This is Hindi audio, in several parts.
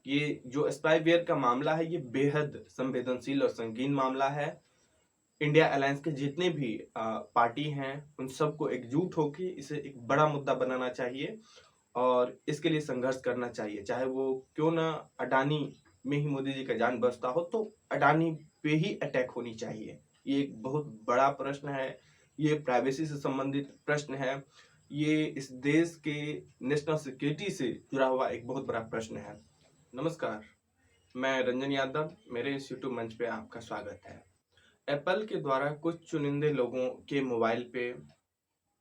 ये जो स्पाईवेयर का मामला है ये बेहद संवेदनशील और संगीन मामला है। इंडिया अलायंस के जितने भी पार्टी हैं उन सबको एकजुट होकर इसे एक बड़ा मुद्दा बनाना चाहिए और इसके लिए संघर्ष करना चाहिए। चाहे वो क्यों ना अडानी में ही मोदी जी का जान बसता हो तो अडानी पे ही अटैक होनी चाहिए। ये एक बहुत बड़ा प्रश्न है, ये प्राइवेसी से संबंधित प्रश्न है, ये इस देश के नेशनल सिक्योरिटी से जुड़ा हुआ एक बहुत बड़ा प्रश्न है। नमस्कार, मैं रंजन यादव, मेरे इस यूट्यूब मंच पे आपका स्वागत है। एप्पल के द्वारा कुछ चुनिंदे लोगों के मोबाइल पे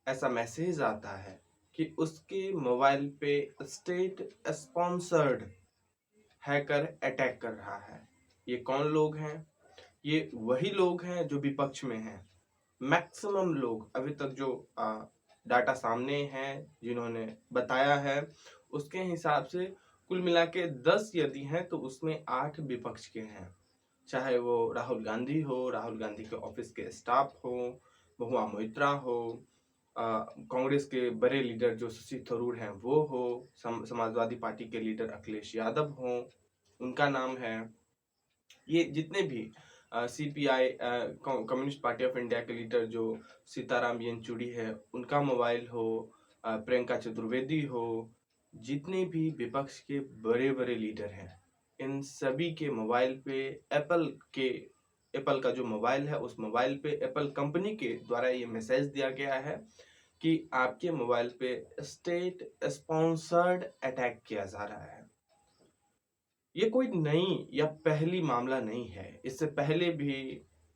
ऐसा मैसेज आता है कि उसके मोबाइल पे स्टेट स्पॉन्सर्ड हैकर अटैक कर रहा है। ये कौन लोग हैं? ये वही लोग हैं जो विपक्ष में हैं। मैक्सिमम लोग अभी तक जो डाटा सामने हैं जिन्होंने बताया है उसके हिसाब से कुल मिला के 10 यदि हैं तो उसमें 8 विपक्ष के हैं। चाहे वो राहुल गांधी हो, राहुल गांधी के ऑफिस के स्टाफ हो, महुआ मोइत्रा हो, कांग्रेस के बड़े लीडर जो शशि थरूर हैं वो हो, समाजवादी पार्टी के लीडर अखिलेश यादव हो, उनका नाम है। ये जितने भी CPI communist party of India के लीडर जो सीताराम येचुरी है उनका मोबाइल हो, प्रियंका चतुर्वेदी हो, जितने भी विपक्ष के बड़े बड़े लीडर हैं इन सभी के मोबाइल पे एप्पल का जो मोबाइल है उस मोबाइल पे एप्पल कंपनी के द्वारा ये मैसेज दिया गया है कि आपके मोबाइल पे स्टेट स्पॉन्सर्ड अटैक किया जा रहा है। ये कोई नई या पहली मामला नहीं है। इससे पहले भी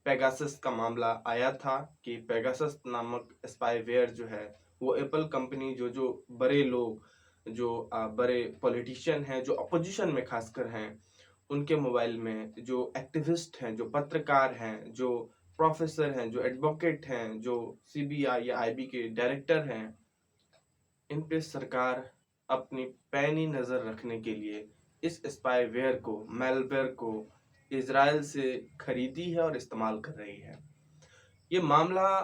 पेगासस का मामला आया था कि पेगासस नामक स्पाईवेयर जो है वो एप्पल कंपनी जो बड़े लोग जो बड़े पॉलिटिशियन हैं जो अपोजिशन में खासकर हैं उनके मोबाइल में, जो एक्टिविस्ट हैं, जो पत्रकार हैं, जो प्रोफेसर हैं, जो एडवोकेट हैं, जो सीबीआई या आईबी के डायरेक्टर हैं, इन पे सरकार अपनी पैनी नजर रखने के लिए इस स्पाईवेयर को, मैलवेयर को इजराइल से खरीदी है और इस्तेमाल कर रही है। ये मामला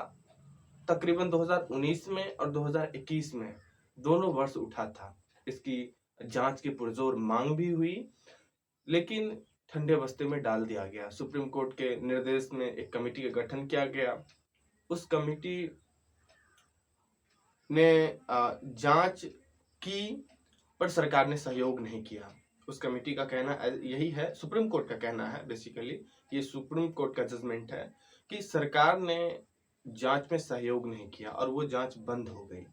तकरीबन 2019 में और 2021 में दोनों वर्ष उठा था। इसकी जांच की पुरजोर मांग भी हुई लेकिन ठंडे बस्ते में डाल दिया गया। सुप्रीम कोर्ट के निर्देश में एक कमेटी का गठन किया गया। उस कमेटी ने जांच की पर सरकार ने सहयोग नहीं किया। उस कमेटी का कहना यही है, सुप्रीम कोर्ट का कहना है, बेसिकली ये सुप्रीम कोर्ट का जजमेंट है कि सरकार ने जांच में सहयोग नहीं किया और वो जांच बंद हो गई।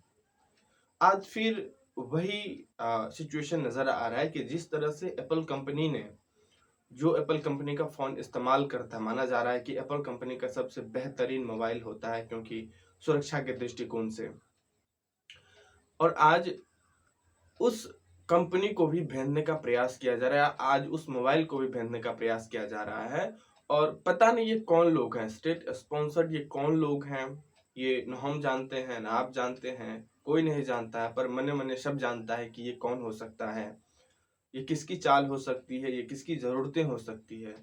आज फिर वही सिचुएशन नजर आ रहा है कि जिस तरह से एप्पल कंपनी ने, जो एप्पल कंपनी का फोन इस्तेमाल करता है, माना जा रहा है कि एप्पल कंपनी का सबसे बेहतरीन मोबाइल होता है क्योंकि सुरक्षा के दृष्टिकोण से, और आज उस कंपनी को भी भेदने का प्रयास किया जा रहा है, आज उस मोबाइल को भी भेदने का प्रयास किया जा रहा है। और पता नहीं ये कौन लोग हैं, स्टेट स्पॉन्सर्ड ये कौन लोग हैं, ये न हम जानते हैं न आप जानते हैं, कोई नहीं जानता है, पर मने मने सब जानता है कि ये कौन हो सकता है, ये किसकी चाल हो सकती है, ये किसकी जरूरतें हो सकती है।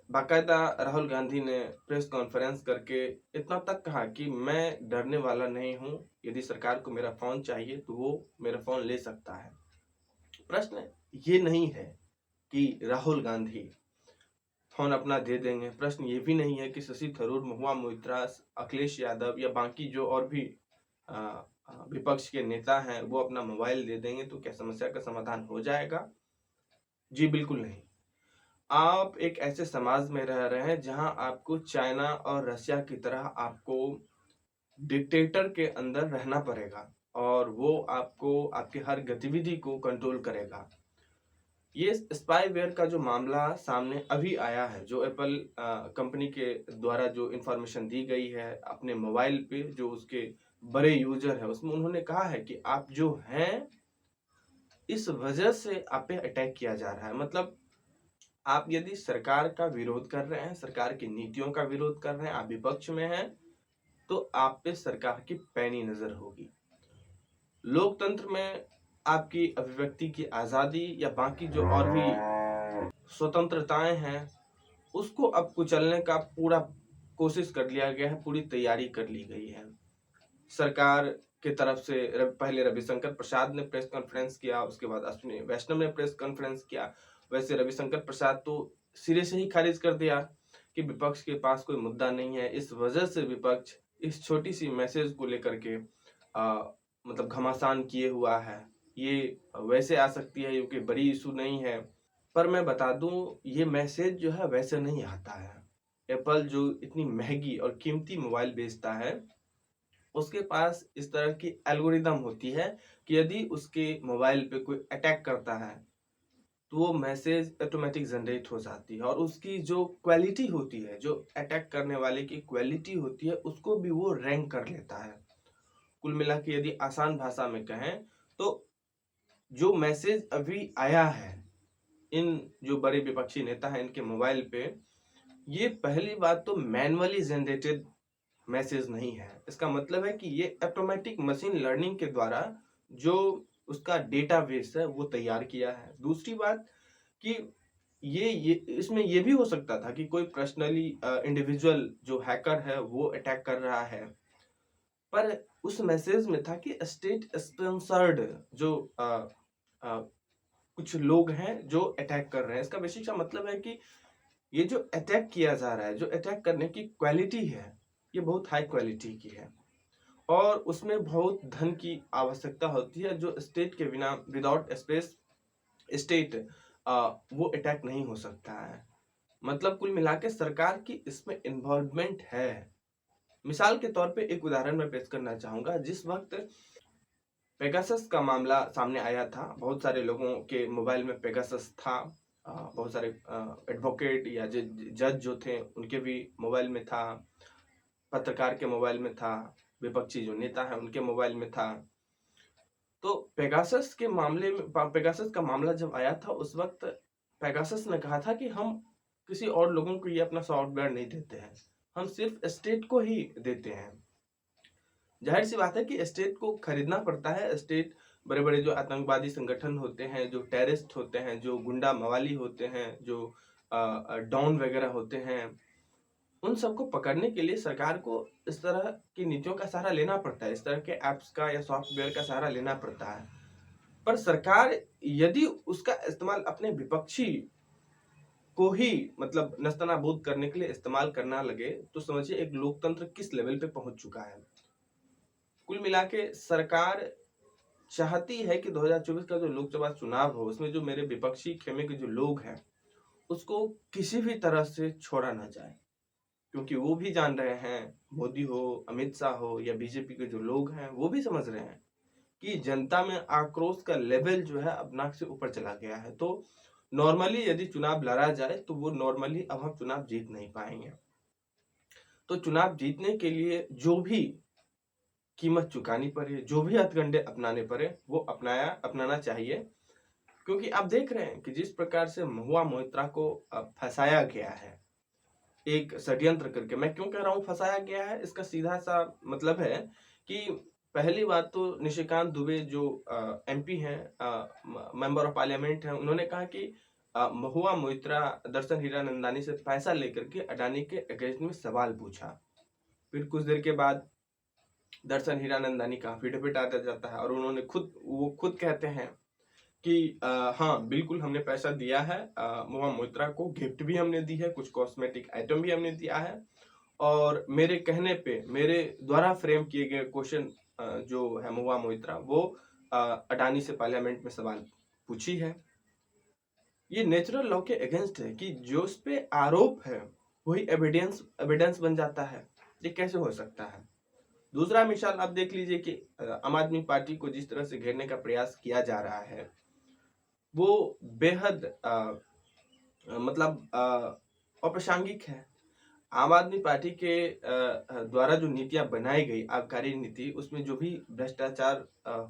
बाकायदा राहुल गांधी ने प्रेस कॉन्फ्रेंस करके इतना तक कहा कि मैं डरने वाला नहीं हूं, यदि सरकार को मेरा फोन चाहिए तो वो मेरा फोन ले सकता है। प्रश्न ये नहीं है कि राहुल गांधी फोन अपना दे देंगे, प्रश्न ये भी नहीं है कि शशि थरूर, महुआ मोइत्रा, अखिलेश यादव या बाकी जो और भी विपक्ष के नेता हैं वो अपना मोबाइल दे देंगे तो क्या समस्या का समाधान हो जाएगा? जी बिल्कुल नहीं। आप एक ऐसे समाज में रह रहे हैं जहां आपको चाइना और रशिया की तरह आपको डिक्टेटर के अंदर रहना पड़ेगा और वो आपको आपकी हर गतिविधि को कंट्रोल करेगा। ये स्पाईवेयर का जो मामला सामने अभी आया है, जो एप्पल कंपनी के द्वारा जो इंफॉर्मेशन दी गई है अपने मोबाइल पे, जो उसके बड़े यूजर है उसमें उन्होंने कहा है कि आप जो हैं इस वजह से आप पे अटैक किया जा रहा है। मतलब आप यदि सरकार का विरोध कर रहे हैं, सरकार की नीतियों का विरोध कर रहे हैं, आप विपक्ष में हैं, तो आप पे सरकार की पैनी नजर होगी। लोकतंत्र में आपकी अभिव्यक्ति की आजादी या बाकी जो और भी स्वतंत्रताएं हैं उसको अब कुचलने का पूरा कोशिश कर लिया गया है, पूरी तैयारी कर ली गई है। सरकार की तरफ से पहले रविशंकर प्रसाद ने प्रेस कॉन्फ्रेंस किया, उसके बाद अश्विनी वैष्णव ने प्रेस कॉन्फ्रेंस किया। वैसे रविशंकर प्रसाद तो सिरे से ही खारिज कर दिया कि विपक्ष के पास कोई मुद्दा नहीं है, इस वजह से विपक्ष इस छोटी सी मैसेज को लेकर के मतलब घमासान किए हुआ है, ये वैसे आ सकती है क्योंकि बड़ी इशू नहीं है। पर मैं बता दूं, ये मैसेज जो है वैसे नहीं आता है। एप्पल जो इतनी महंगी और कीमती मोबाइल बेचता है, उसके पास इस तरह की एल्गोरिदम होती है कि यदि उसके मोबाइल पे कोई अटैक करता है तो वो मैसेज ऑटोमेटिक जनरेट हो जाती है, और उसकी जो क्वालिटी होती है, जो अटैक करने वाले की क्वालिटी होती है, उसको भी वो रैंक कर लेता है। कुल मिला के यदि आसान भाषा में कहें तो जो मैसेज अभी आया है इन जो बड़े विपक्षी नेता हैं इनके मोबाइल पे, ये पहली बात तो मैन्युअली जनरेटेड मैसेज नहीं है। इसका मतलब है कि ये ऑटोमेटिक मशीन लर्निंग के द्वारा जो उसका डेटाबेस है वो तैयार किया है। दूसरी बात कि ये इसमें ये भी हो सकता था कि कोई पर्सनली इंडिविजुअल जो हैकर है वो अटैक कर रहा है, पर उस मैसेज में था कि स्टेट स्पॉन्सर्ड जो आ, कुछ लोग हैं जो अटैक कर रहे हैं। इसका बेसिक सा मतलब है कि ये जो अटैक किया जा रहा है, जो अटैक करने की क्वालिटी है, ये बहुत हाई क्वालिटी की है, और उसमें बहुत धन की आवश्यकता होती है जो स्टेट के बिना, विदाउट स्पेस स्टेट वो अटैक नहीं हो सकता है। मतलब कुल मिला के सरकार की इसमें इन्वॉल्वमेंट है। मिसाल के तौर पे एक उदाहरण मैं पेश करना चाहूंगा। जिस वक्त पेगासस का मामला सामने आया था, बहुत सारे लोगों के मोबाइल में पेगासस था, बहुत सारे एडवोकेट या जज जो थे उनके भी मोबाइल में था, पत्रकार के मोबाइल में था, विपक्षी जो नेता है उनके मोबाइल में था। तो पेगासस के मामले में, पेगासस का मामला जब आया था उस वक्त पेगासस ने कहा था कि हम किसी और लोगों को ये अपना सॉफ्टवेयर नहीं देते हैं, हम सिर्फ स्टेट को ही देते हैं। जाहिर सी बात है कि स्टेट को खरीदना पड़ता है। स्टेट बड़े बड़े जो आतंकवादी संगठन होते हैं, जो टेररिस्ट होते हैं, जो गुंडा मवाली होते हैं, जो डॉन वगैरह होते हैं, उन सबको पकड़ने के लिए सरकार को इस तरह की नीतियों का सहारा लेना पड़ता है, इस तरह के एप्स का या सॉफ्टवेयर का सहारा लेना पड़ता है। पर सरकार यदि उसका इस्तेमाल अपने विपक्षी को ही मतलब नस्तनाबूद करने के लिए इस्तेमाल करना लगे, तो समझिए एक लोकतंत्र किस लेवल पे पहुंच चुका है। कुल मिला के सरकार चाहती है कि 2024 का जो लोकसभा चुनाव हो, उसमें जो मेरे विपक्षी खेमे के जो लोग हैं उसको किसी भी तरह से छोड़ा ना जाए, क्योंकि वो भी जान रहे हैं, मोदी हो, अमित शाह हो या बीजेपी के जो लोग हैं वो भी समझ रहे हैं कि जनता में आक्रोश का लेवल जो है अब नाक से ऊपर चला गया है। तो नॉर्मली यदि चुनाव लड़ा जाए तो वो नॉर्मली अब हम चुनाव जीत नहीं पाएंगे। तो चुनाव जीतने के लिए जो भी कीमत चुकानी पड़े, जो भी हथकंडे अपनाने पड़े, वो अपनाना चाहिए। क्योंकि आप देख रहे हैं कि जिस प्रकार से महुआ मोइत्रा को फंसाया गया है एक षड्यंत्र करके। मैं क्यों कह रहा हूँ फंसाया गया है, इसका सीधा सा मतलब है कि पहली बात तो निशिकांत दुबे जो एमपी हैं, मेंबर ऑफ पार्लियामेंट हैं, उन्होंने कहा कि महुआ मोइत्रा दर्शन हीरानंदानी से पैसा लेकर के अडानी के अगेंस्ट में सवाल पूछा। फिर कुछ देर के बाद दर्शन हीरानंदानी का एफिडेविट आ जाता है और उन्होंने वो खुद कहते हैं कि हाँ बिल्कुल हमने पैसा दिया है, महुआ मोइत्रा को गिफ्ट भी हमने दी है, कुछ कॉस्मेटिक आइटम भी हमने दिया है, और मेरे कहने पे मेरे द्वारा फ्रेम किए गए क्वेश्चन जो है महुआ मोइत्रा वो अडानी से पार्लियामेंट में सवाल पूछी है। ये नेचुरल लॉ के अगेंस्ट है कि जो उस पे आरोप है वही एविडेंस बन जाता है। ये कैसे हो सकता है? दूसरा मिसाल आप देख लीजिए कि आम आदमी पार्टी को जिस तरह से घेरने का प्रयास किया जा रहा है वो बेहद मतलब अप्रासंगिक है। आम आदमी पार्टी के द्वारा जो नीतियां बनाई गई, आबकारी नीति, उसमें जो भी भ्रष्टाचार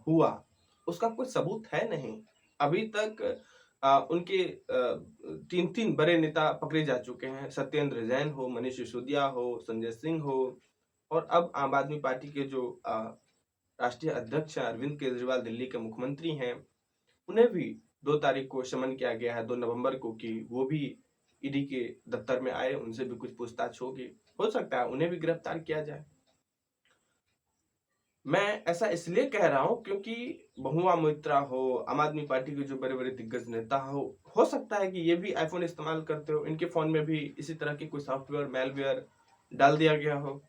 हुआ उसका कोई सबूत है नहीं। अभी तक उनके 3 बड़े नेता पकड़े जा चुके हैं, सत्येंद्र जैन हो, मनीष सिसोदिया हो, संजय सिंह हो, और अब आम आदमी पार्टी के जो राष्ट्रीय अध्यक्ष अरविंद केजरीवाल दिल्ली के मुख्यमंत्री हैं, उन्हें भी 2 तारीख को समन किया गया है, 2 नवंबर को, कि वो भी ईडी के दफ्तर में आए, उनसे भी कुछ पूछताछ होगी, हो सकता है उन्हें भी गिरफ्तार किया जाए। मैं ऐसा इसलिए कह रहा हूँ क्योंकि महुआ मोइत्रा हो, आम आदमी पार्टी के जो बड़े-बड़े दिग्गज नेता हो सकता है कि ये भी आईफ़ोन इस्तेमाल करते हो, इनके फ़ोन में भी इसी तरह की कोई सॉफ्टवेयर, मैलवेयर डाल दिया गया हो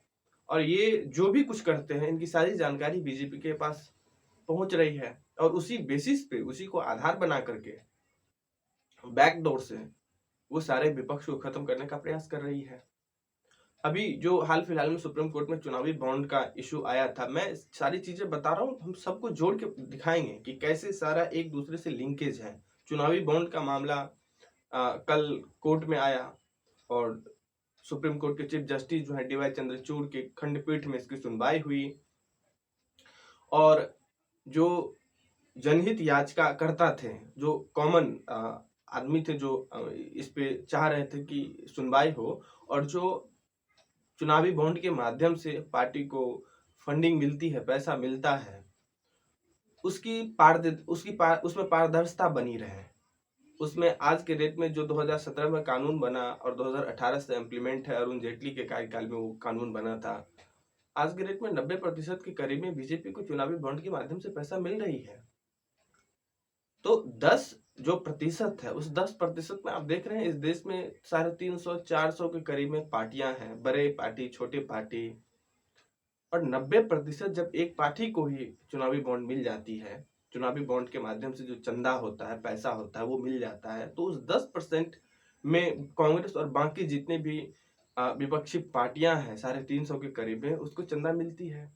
और ये जो भी कुछ करते हैं, इनकी सारी जानकारी बीजेपी के पास पहुँच रही है और उसी बेसिस पे, उसी को आधार बना करके बैकडोर से वो सारे विपक्ष को खत्म करने का प्रयास कर रही है। अभी जो हाल फिलहाल में सुप्रीम कोर्ट में चुनावी बॉन्ड का इशू आया था, मैं सारी चीजें बता रहा हूँ, हम सबको जोड़ के दिखाएंगे कि कैसे सारा एक दूसरे से लिंकेज है। चुनावी बॉन्ड का मामला कल कोर्ट में आया और सुप्रीम कोर्ट के चीफ जस्टिस जो है डीवाई चंद्रचूड़ के खंडपीठ में इसकी सुनवाई हुई और जो जनहित याचिका करता थे, जो कॉमन आदमी थे, जो इस पे चाह रहे थे कि सुनवाई हो और जो चुनावी बॉन्ड के माध्यम से पार्टी को फंडिंग मिलती है, पैसा मिलता है, उसमें पारदर्शिता बनी रहे। उसमें आज के डेट में जो 2017 में कानून बना और 2018 से इम्प्लीमेंट है, अरुण जेटली के कार्यकाल में वो कानून बना था। आज के डेट में 90% के करीब में बीजेपी को चुनावी बॉन्ड के माध्यम से पैसा मिल रही है। तो 10 जो प्रतिशत है, उस 10% में आप देख रहे हैं इस देश में 350-400 के करीब में पार्टियां हैं, बड़े पार्टी, छोटे पार्टी, और 90% जब एक पार्टी को ही चुनावी बॉन्ड मिल जाती है, चुनावी बॉन्ड के माध्यम से जो चंदा होता है, पैसा होता है, वो मिल जाता है, तो उस 10% में कांग्रेस और बाकी जितने भी विपक्षी पार्टियां हैं, 350 के करीब में, उसको चंदा मिलती है।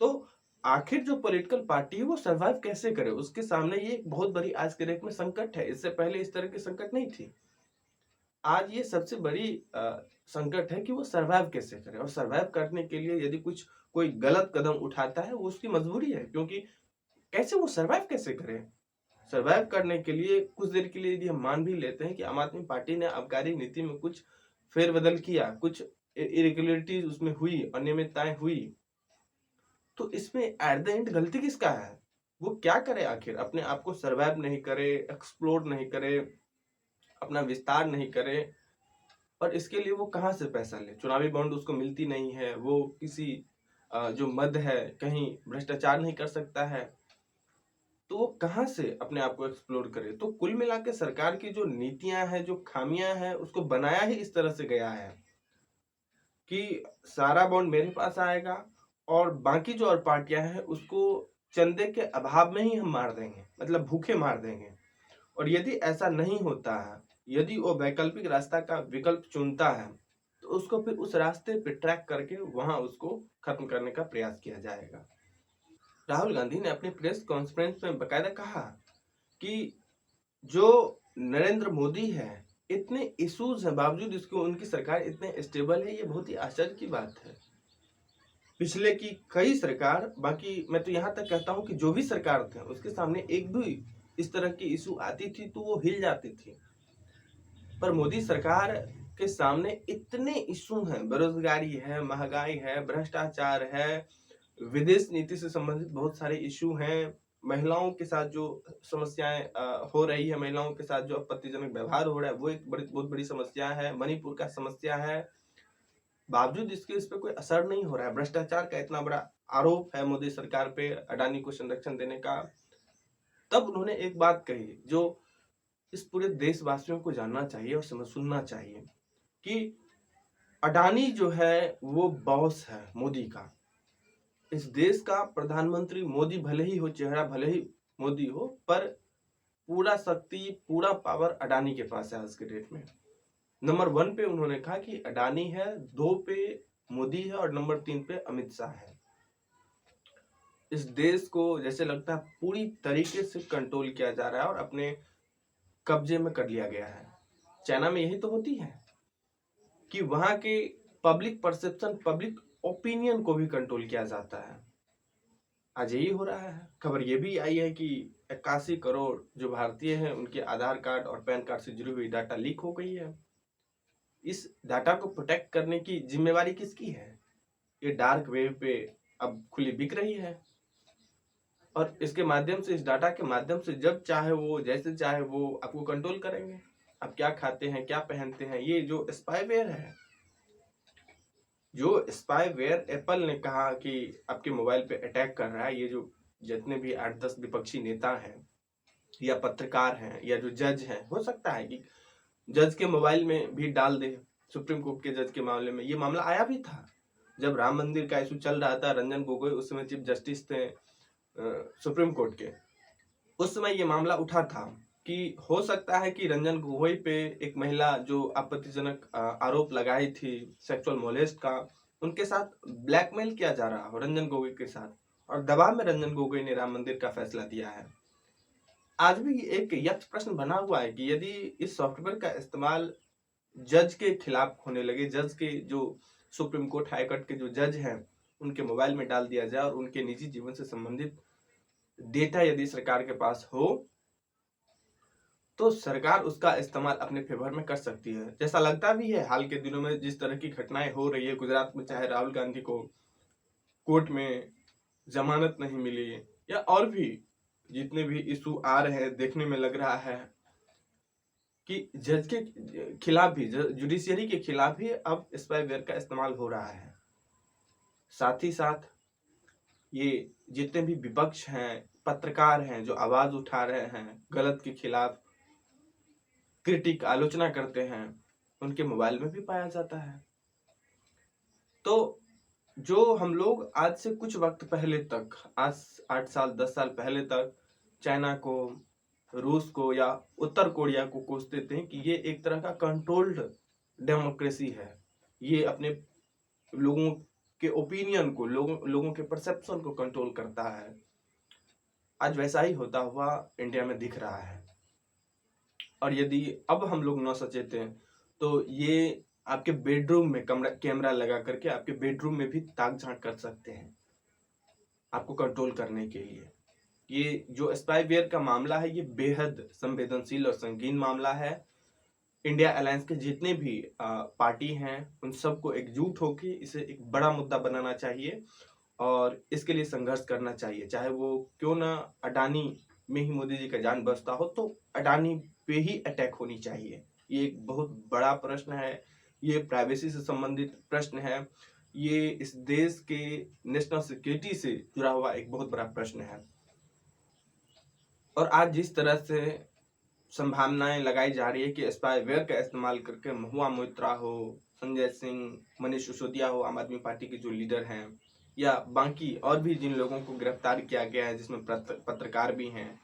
तो आखिर जो पॉलिटिकल पार्टी है वो सरवाइव कैसे करे, उसके सामने ये एक बहुत बड़ी आज के डेट में संकट है। इससे पहले इस तरह की संकट नहीं थी। आज ये सबसे बड़ी संकट है कि वो सरवाइव कैसे करे, और सरवाइव करने के लिए यदि कोई गलत कदम उठाता है, वो उसकी मजबूरी है, क्योंकि कैसे वो सरवाइव कैसे करे। सरवाइव करने के लिए कुछ देर के लिए यदि हम मान भी लेते हैं कि आम आदमी पार्टी ने आबकारी नीति में कुछ फेरबदल किया, कुछ इरेगुलरिटीज उसमें हुई, अनियमितताएं हुई, तो इसमें एट द एंड गलती किसका है? वो क्या करे आखिर? अपने आप को सरवाइव नहीं करे, एक्सप्लोर नहीं करे, अपना विस्तार नहीं करे, और इसके लिए वो कहाँ से पैसा ले? चुनावी बॉन्ड उसको मिलती नहीं है, वो किसी जो मद है कहीं भ्रष्टाचार नहीं कर सकता है, तो वो कहाँ से अपने आप को एक्सप्लोर करे? तो कुल मिला के सरकार की जो नीतियां हैं, जो खामियां हैं, उसको बनाया ही इस तरह से गया है कि सारा बॉन्ड मेरे पास आएगा और बाकी जो और पार्टियां हैं उसको चंदे के अभाव में ही हम मार देंगे, मतलब भूखे मार देंगे। और यदि ऐसा नहीं होता है, यदि वो वैकल्पिक रास्ता का विकल्प चुनता है, तो उसको फिर उस रास्ते पे ट्रैक करके वहां उसको खत्म करने का प्रयास किया जाएगा। राहुल गांधी ने अपने प्रेस कॉन्फ्रेंस में बकायदा कहा कि जो नरेंद्र मोदी है, इतने इश्यूज हैं, बावजूद इसको उनकी सरकार इतने स्टेबल है, ये बहुत ही आश्चर्य की बात है। पिछले की कई सरकार, बाकी मैं तो यहाँ तक कहता हूँ कि जो भी सरकार थे उसके सामने एक भी इस तरह की इशू आती थी तो वो हिल जाती थी, पर मोदी सरकार के सामने इतने इशू हैं, बेरोजगारी है, महंगाई है, भ्रष्टाचार है, विदेश नीति से संबंधित बहुत सारे इशू हैं, महिलाओं के साथ जो समस्याएं हो रही है, महिलाओं के साथ जो आपत्तिजनक व्यवहार हो रहा है, वो एक बहुत बड़ी समस्या है, मणिपुर का समस्या है, बावजूद इसके इस पे कोई असर नहीं हो रहा है। भ्रष्टाचार का इतना बड़ा आरोप है मोदी सरकार पे, अडानी को संरक्षण देने का। तब उन्होंने एक बात कही जो इस पूरे देशवासियों को जानना चाहिए और सुनना चाहिए कि अडानी जो है वो बॉस है मोदी का। इस देश का प्रधानमंत्री मोदी भले ही हो, चेहरा भले ही मोदी हो, पर पूरा शक्ति, पूरा पावर अडानी के पास है आज के डेट में। नंबर 1 पे उन्होंने कहा कि अडानी है, 2 पे मोदी है और नंबर 3 पे अमित शाह है। इस देश को जैसे लगता है पूरी तरीके से कंट्रोल किया जा रहा है और अपने कब्जे में कर लिया गया है। चाइना में यही तो होती है कि वहां के पब्लिक परसेप्शन, पब्लिक ओपिनियन को भी कंट्रोल किया जाता है। आज यही हो रहा है। खबर ये भी आई है कि 81 करोड़ जो भारतीय हैं उनके आधार कार्ड और पैन कार्ड से जुड़ी हुई डाटा लीक हो गई है। इस डाटा को प्रोटेक्ट करने की जिम्मेवारी किसकी है? ये डार्क वेब पे अब खुली बिक रही है और इसके माध्यम से, इस डाटा के माध्यम से जब चाहे वो, जैसे चाहे वो आपको कंट्रोल करेंगे। आप क्या खाते हैं, क्या पहनते हैं, ये जो स्पाईवेयर है, जो स्पाईवेयर एप्पल ने कहा कि आपके मोबाइल पे अटैक कर रहा है, ये जो जितने भी 8-10 विपक्षी नेता हैं या पत्रकार हैं या जो जज हैं, हो सकता है कि जज के मोबाइल में भी डाल दे। सुप्रीम कोर्ट के जज के मामले में ये मामला आया भी था जब राम मंदिर का इशू चल रहा था। रंजन गोगोई उस समय चीफ जस्टिस थे सुप्रीम कोर्ट के। उस समय ये मामला उठा था कि हो सकता है कि रंजन गोगोई पे एक महिला जो आपत्तिजनक आरोप लगाई थी सेक्सुअल मोलेस्ट का, उनके साथ ब्लैकमेल किया जा रहा हो रंजन गोगोई के साथ, और दबाव में रंजन गोगोई ने राम मंदिर का फैसला दिया है। आज भी एक यक्ष प्रश्न बना हुआ है कि यदि इस सॉफ्टवेयर का इस्तेमाल जज के खिलाफ होने लगे, जज के जो सुप्रीम कोर्ट हाई कोर्ट के जो जज हैं उनके मोबाइल में डाल दिया जाए और उनके निजी जीवन से संबंधित डेटा यदि सरकार के पास हो, तो सरकार उसका इस्तेमाल अपने फेवर में कर सकती है। जैसा लगता भी है हाल के दिनों में जिस तरह की घटनाएं हो रही है गुजरात में, चाहे राहुल गांधी को कोर्ट में जमानत नहीं मिली या और भी जितने भी इशू आ रहे हैं, देखने में लग रहा है कि जज के खिलाफ भी, जुडिशियरी के खिलाफ भी अब स्पाईवेयर का इस्तेमाल हो रहा है। साथ ही साथ ये जितने भी विपक्ष हैं, पत्रकार हैं जो आवाज उठा रहे हैं गलत के खिलाफ, क्रिटिक आलोचना करते हैं, उनके मोबाइल में भी पाया जाता है। तो जो हम लोग आज से कुछ वक्त पहले तक, आज 8 साल 10 साल पहले तक चाइना को, रूस को या उत्तर कोरिया को कोसते थे कि ये एक तरह का कंट्रोल्ड डेमोक्रेसी है, ये अपने लोगों के ओपिनियन को, लोगों के परसेप्शन को कंट्रोल करता है, आज वैसा ही होता हुआ इंडिया में दिख रहा है। और यदि अब हम लोग न सचेते तो ये आपके बेडरूम में कैमरा लगा करके आपके बेडरूम में भी ताक झांक कर सकते हैं आपको कंट्रोल करने के लिए। ये जो स्पाईवेयर का मामला है ये बेहद संवेदनशील और संगीन मामला है। इंडिया अलायंस के जितने भी पार्टी हैं उन सबको एकजुट होकर इसे एक बड़ा मुद्दा बनाना चाहिए और इसके लिए संघर्ष करना चाहिए। चाहे वो क्यों ना अडानी में ही मोदी जी का जान बचता हो, तो अडानी पे ही अटैक होनी चाहिए। ये एक बहुत बड़ा प्रश्न है, ये प्राइवेसी से संबंधित प्रश्न है, ये इस देश के नेशनल सिक्योरिटी से जुड़ा हुआ एक बहुत बड़ा प्रश्न है। और आज जिस तरह से संभावनाएं लगाई जा रही है कि स्पाईवेयर का इस्तेमाल करके महुआ मोइत्रा हो, संजय सिंह, मनीष सिसोदिया हो, आम आदमी पार्टी के जो लीडर हैं, या बाकी और भी जिन लोगों को गिरफ्तार किया गया है जिसमें पत्रकार भी हैं,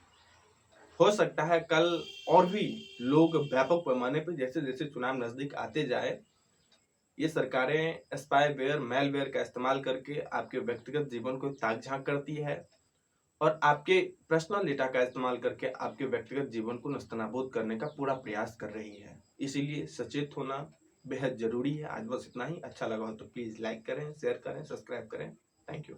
हो सकता है कल और भी लोग व्यापक पैमाने पर जैसे जैसे चुनाव नजदीक आते जाए, ये सरकारें स्पाईवेयर, मैलवेयर का इस्तेमाल करके आपके व्यक्तिगत जीवन को ताक झांक करती है और आपके पर्सनल डेटा का इस्तेमाल करके आपके व्यक्तिगत जीवन को नस्तनाबूद करने का पूरा प्रयास कर रही है। इसीलिए सचेत होना बेहद जरूरी है। आज बस इतना ही। अच्छा लगा हो तो प्लीज लाइक करें, शेयर करें, सब्सक्राइब करें। Thank you.